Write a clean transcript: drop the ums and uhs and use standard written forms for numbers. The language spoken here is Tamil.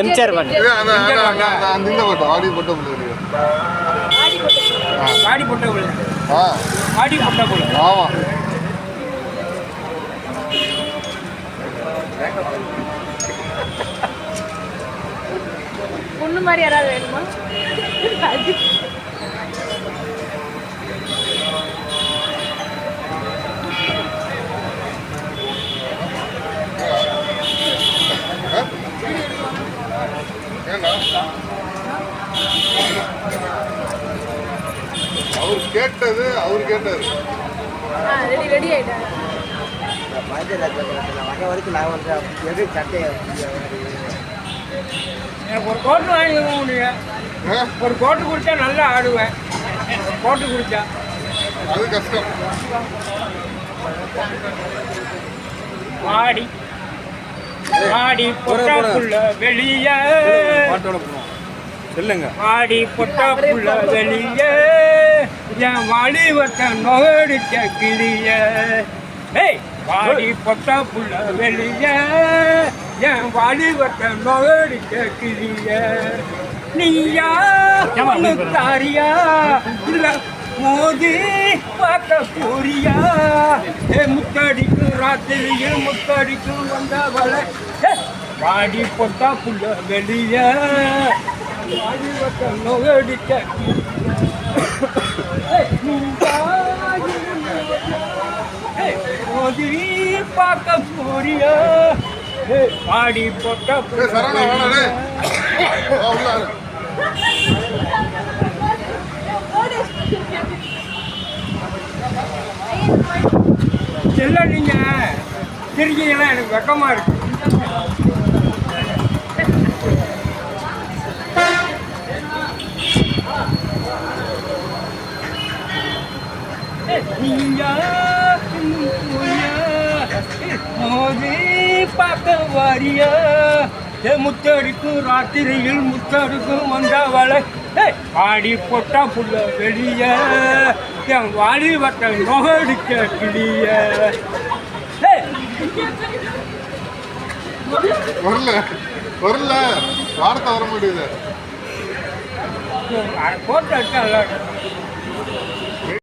எம்ஜிஆர் பாட்டு அந்த இந்த பாட்டு ஆடி போட்ட புள்ள ஆடி போட்ட புள்ள ஆடி போட்ட புள்ள ஆமா பொண்ணு மாதிரி யாராவது வேணுமா? அவர் கேட்டது ரெடி ஆயிட்டாங்க. எனக்கு ஒரு கோட்டு வாங்கி முடியுங்க. ஒரு கோட்டு குடிச்சா நல்லா ஆடுவேன். கோட்டு குடிச்சா அது கஷ்டம். ஆடி ஆடி பொட்டாப்புள்ள வெளிய சொல்லுங்க. ஆடி பொட்டாப்புள்ள வெளிய என் வாலிபத்த நோடிச்ச கிளிய. ஏய் வாடி பொட்டாப்புள்ள வெளிய என் வாலிபத்த நோடிச்ச கிளிய. நீயா தாரியா இல்ல மோதி பார்க்க போறியா? முத்தடிக்கும் ராத்திரியில் முத்தடிக்கும் வந்தவளை வாடி பொட்டா புள்ள வெளிய வாலிபத்த நோடிச்ச மோதி பார்க்க போறியா? வாடி பொட்டா புள்ள இல்லை நீங்கள் சிரிக்கீங்கன்னா எனக்கு வெக்கமாக இருக்கு. மோதி பார்க்க வாரியா? முத்தடிக்கும் ராத்திரியில் முத்தடிக்கும் வந்தவளை பாடி பொட்டா புள்ள வெளிய என் வாலிபத்தை நோடிக்க கிளிய. வரல வார்த்தை வர முடியுது. போட்டு